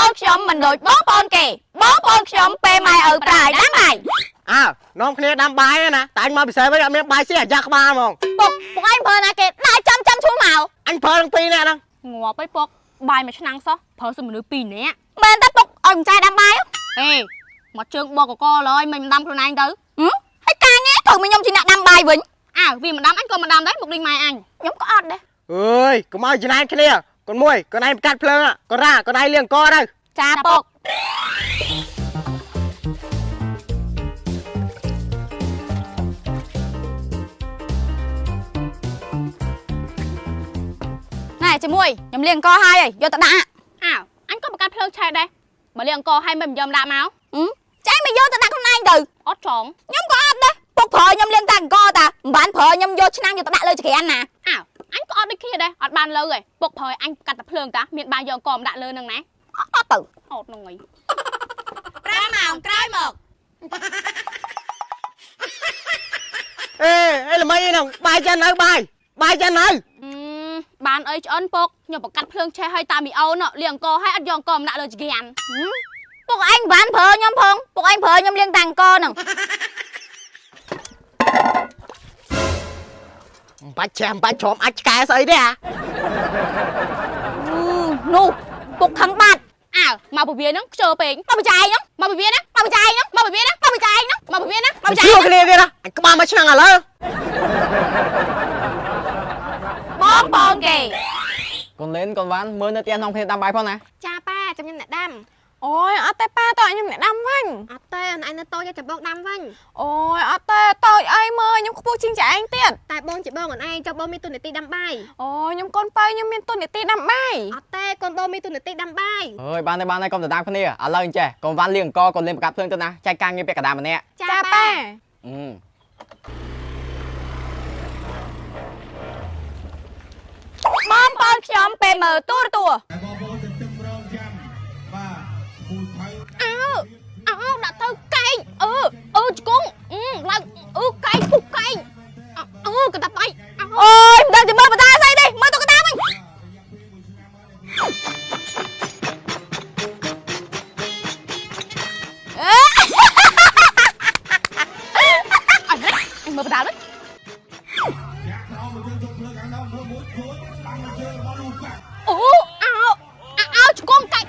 នខ្ញុំមិនដូចបងប្អូនគេបងប្អូនខ្ញុំពេលម៉ែឪប្រាយដាំបាយនាំគ្នាដាំបាយណាតែអញមកពិសេសវិញអត់មានបាយស៊ីអាយ៉ាក្បាលហ្មងពុកឯងប្រើណាគេដាក់ចាំឈ្មោះមកអញប្រើទាំងពីរនាក់ហ្នឹងងាប់អីពុកបាយមួយឆ្នាំងសោះប្រើសិមនុស្ស2នាក់មែនតែពុកឲ្យមិនចាយដាំបាយហេមកជើងបកកឡើយមិនដាំខ្លួនឯងទៅហើយការងារត្រូវមកខ្ញុំជាអ្នកដាំបាយវិញវាមិនដាំអញក៏មិនដាំដែរមុខនេះម៉ែអញខ្ញុំក៏អត់ដែរអើយកុំឲ្យច្នៃគ្នាកូនមួយកូនឯងកាត់ភ្លើងកូនរ៉ាកូនឯងលាងកទៅចាពុកណែជាមួយខ្ញុំលាងកហើយយកទៅដាក់អញក៏បង្កាត់ភ្លើងឆេះដែរបើលាងកហើយមិនយកដាក់មកចៃមកយកទៅដាក់ខ្លួនឯងទៅអត់ចង់ខ្ញុំក៏អត់ដែរពុកប្រើខ្ញុំលាងតែអង្គតាមិនបានប្រើខ្ញុំយកឆ្នាំងយកទៅដាក់លើចក្រានណាអញក៏អត់ដូចគ្នាដែរអត់បានលើទេពុកប្រើអញកាត់តែភ្លើងតាមានបាយយកអង្គមកដាក់លើនឹងណាអត់ទៅអត់នឹងអី5ម៉ោងក្រោយមកអេល្មីអីហ្នឹងបាយចាននៅបាយចាននៅបានអីឆ្អិនពុកខ្ញុំបង្កាត់ភ្លើងឆេះឲ្យតាមីអូនលាងអង្គឲ្យអត់យកអង្គមកដាក់លើចក្រានពុកឯងបានប្រើខ្ញុំផងពុកឯងប្រើខ្ញុំលាងតែអង្គហ្នឹងបាច់ច្រំអាចឆ្កែស្អីទេនោះពុកខឹងបាត់មកពវាហ្នឹងខ្ជិលពេកមកបចាយហ្នឹងមកពវាណាមកបចាយហ្នឹងមកពវាណាមកបចាយហ្នឹងមកពវាណាមកបចាយហ្នឹងគ្នាទៀតអញក្បាលមកឆ្នាំងឥឡូវបងបងគេកូនលេនកូនវ៉ាន់មើលនៅផ្ទះនំគ្នាដាំបាយផងណាចាប៉ាចាំខ្ញុំអ្នកដាំអូយអត់ទេប៉ាតើខ្ញុំអ្នកដាំវិញអត់ទេអញនៅតូចចាំបងដាំវិញអូយអត់ទេតូចអីមើលខ្ញុំខ្ពស់ជាងចាឯងទៀតតែបងជាបងអូនឯងចុះបងមានទូនាទីដាំបាយអូយខ្ញុំកូនប៉ៅខ្ញុំមានទូនាទីដាំបាយអត់ទេកូនបងមានទូនាទីដាំបាយអើយបានហើយកុំទៅដាំគ្នាឥឡូវអញ្ចេះកូនវ៉ាន់លាងអង្គកូនលេងបង្កាត់ភ្លើងទៅណាចែកការងារពាក់កណ្ដាលម្នាក់ចាប៉ាបងប្អូនខ្ញុំពេលមើលទូរទស្សន៍ដាក់ទៅកែងជង្គង់ឡើងកែងពុកកែងកតាបៃអូយមិនដឹងទៅមើលបតាស្អីទេមើលទៅកតាវិញអញមើលបតាវិញជង្គង់កែង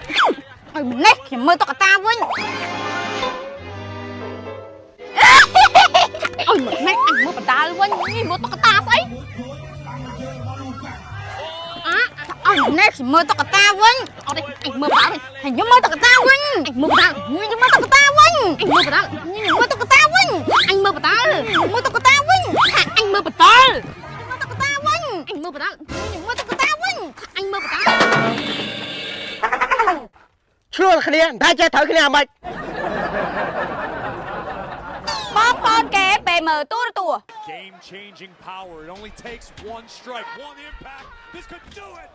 ឲ្យម្នេះខ្ញុំមើលទៅកតាវិញអើយមកណែអញមើលបដាលវិញមើលតុកតាស្អីអើយណែខ្ញុំមើលតុកតាវិញអត់ទេអញមើលបដាលវិញខ្ញុំមើលតុកតាវិញអញមើលបដាលខ្ញុំមើលតុកតាវិញអញមើលបដាលខ្ញុំមើលតុកតាវិញអញមើលបដាលមើលតុកតាវិញអញមើលបដាលមើលតុកតាវិញអញមើលបដាលខ្ញុំមើលតុកតាវិញអញមើលបដាលឆ្លោះគ្នាតែចេះត្រូវគ្នាអាម៉េចបងប្អូនគេពេលមើលទូរទស្សន៍ Game changing power. It only takes one strike, one impact. This could do it.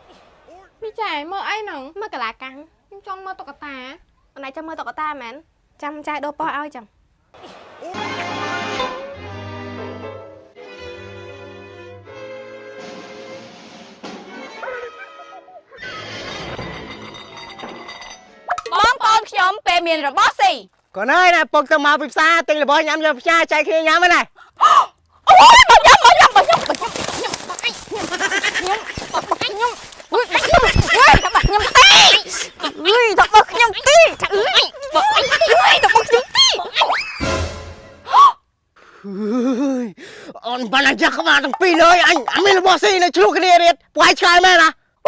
មីចាមើលអីហ្នឹងមើលកលាកាំងខ្ញុំចង់មើលតុកតាអូនឯងចាំមើលតុកតាមែនចាំចាយដូរប៉ោះឲ្យចាំបងប្អូនខ្ញុំពេលមានរបស់ស៊ីកូនអើយណាពុកទៅមកពីផ្សារទិញរបស់ញ៉ាំយកផ្សារចែកគ្នាញ៉ាំហ្នឹងណាអូយមកញ៉ាំខ្ញុំអីខ្ញុំខ្ញុំអើយតបខ្ញុំទីអើយតបខ្ញុំទីអើយតបខ្ញុំទីអូនបានអាយ៉ាក្បាលទាំងពីរเลยអញមានរបស់ស៊ីនៅឆ្លោះគ្នាទៀតពួកឯងឆ្កែមែនណាប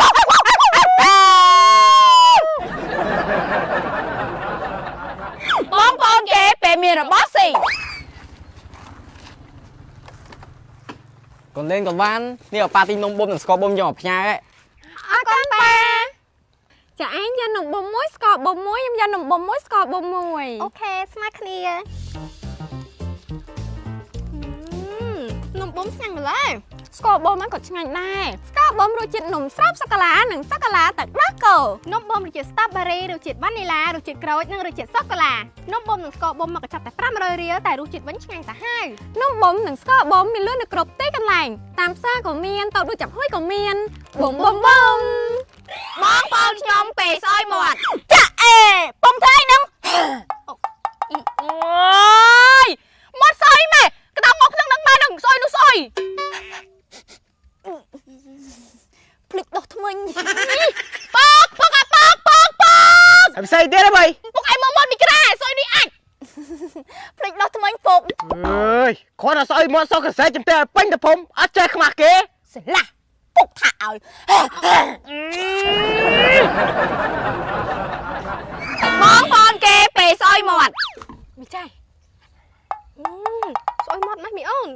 ងប្អូនគេពេលមានរបស់ស៊ីកូនលេងកូនវ៉ាន់នេះប៉ាទីនំបុំនិងស្ករបុំយកមកផ្ញើហ៎អរគុណប៉ាចាឯងយកនំបុំមួយស្ករបុំមួយខ្ញុំយកនំបុំមួយស្ករបុំមួយអូខេស្មើគ្នានំបុំឆ្ងាញ់ម្ល៉េះស្ករបុំហ្នឹងក៏ឆ្ងាញ់ដែរស្ករបុំរសជាតិនំស្រូបសូកូឡានិងសូកូឡាទឹកដោះគោនំបុំរសជាតិ Strawberry រសជាតិ Vanilla រសជាតិក្រូចនិងរសជាតិសូកូឡានំបុំនិងស្ករបុំមកកញ្ចប់តែ500រៀលតែរសជាតិវិញឆ្ងាញ់សាហាវនំបុំនិងស្ករបុំមានលក់នៅគ្រប់ទីកន្លែងតាមផ្សារក៏មានតូបដូចចាប់ហួយក៏មានបុំបងប្អូនខ្ញុំពេលសោយមាត់ចាអេ ពងធ្វើអីហ្នឹងអូយមកស្អីម៉ែក្តោបមកក្នុងនឹងម៉ែនឹងស្អុយនោះស្អុយភ្លេចដោះថ្មិញប៉កប៉កអាប៉កប៉កប៉ក ហើយផ្សេងទៀតហ៎បី ពុកឯងមកមីក្រាស្អុយនេះអាចភ្លេចដោះថ្មិញពុក អើយគ្រាន់តែស្អុយមាត់សុកកសែចំតែឲ្យពេញទៅភូមិអត់ចេះខ្មាស់គេ ស្លាស់ពុកថាឲ្យបងប្អូនគេពេលស្អុយមាត់ មីចៃស្អុយមាត់ណាស់មីអូន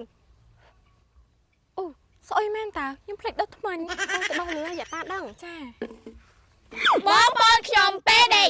អូស្អុយមែនតាខ្ញុំភ្លេចដុសថ្មាញ់ទៅដុសលឿនយ៉ាតាដឹងចា បងប្អូនខ្ញុំពេលដេក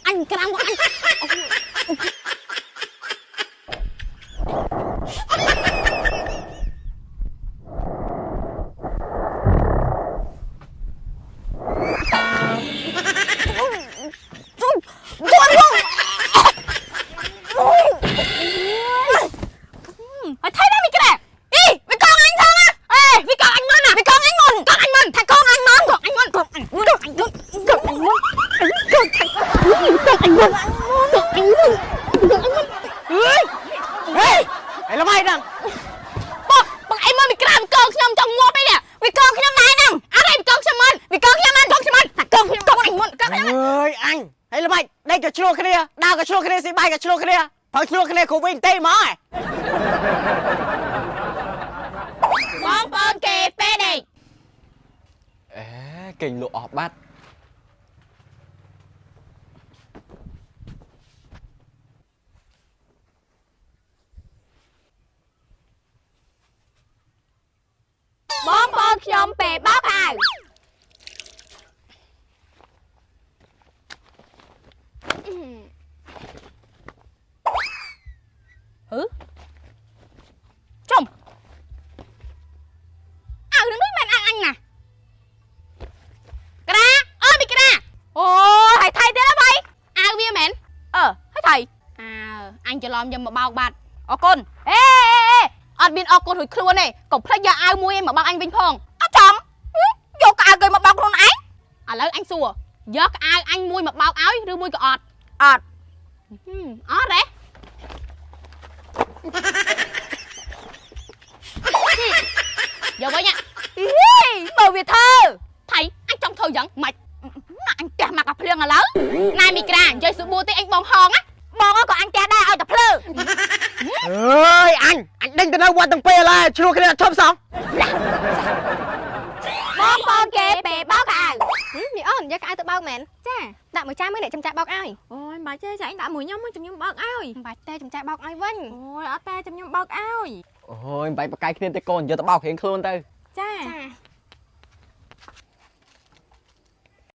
អញក្រាំក៏អញ Thôi thấy đó mày cái này đi mày con anh thân á ê mày con anh mơn à mày con anh mơn con anh mơn thằng con anh mơn con anh mơn con anh mơn con anh mơn con anh mơn con anh mơn ê Ê làm ai đang bọn em ơi mày cái làm con nhom trong ngô bây nè mày con nhom này nè ở đây mày con xem mơn mày con xem mơn thằng con anh mơn con anh mơn អើយអញហើយល្មិចដេកក៏ឆ្លោះគ្នាដើរក៏ឆ្លោះគ្នាស៊ីបាយក៏ឆ្លោះគ្នាបើឆ្លោះគ្នាគ្រូវិញទេមកឯង បងប្អូនគេពេលនេះ អេគេងលក់អស់បាត់ បងប្អូនខ្ញុំពេលបោកអាវចំអាវនឹងដូចមែនអាវអញណាក្រាអើមីក្រាអូយហើយថៃទៀតហើយអាវវាមែនហើយថៃអញច្រឡំយកមកបោកបាត់អរគុណអេអត់មានអរគុណរួចខ្លួនទេកុំភ្លេចយកអាវមួយឯងមកបោកអញវិញផងអត់ចំយកអាវគេមកបោកខ្លួនឯងឥឡូវអញសួរយកអាវអញមួយមកបោកឲ្យឬមួយក៏អត់អត់អត់ទេ giờ với nha bầu việt thơ thầy anh trong thơ giận mày anh kẹt mặt gặp liền là lớn này mì kra chơi sự bùa tí anh bong hòn á bong á còn anh kẹt đây ở tập lư អើយអញដេញទៅនៅវត្តទាំងពេលហើយឆ្លោះគ្នាឈប់សោះ បងប្អូនគេពេលបោកអាវ មីអូនយកអាវទៅបោកមែនចាដាក់មួយចាស់មួយអ្នកចំចាក់បោកឲ្យអូយបាច់ទេចាអញដាក់មួយខ្ញុំមកខ្ញុំបោកឲ្យបាច់ទេចំចាក់បោកឲ្យវិញអូយអត់ទេខ្ញុំបោកឲ្យ អូយមិនបាច់បកាយគ្នាទេកូនយកទៅបោករៀងខ្លួនទៅ ចា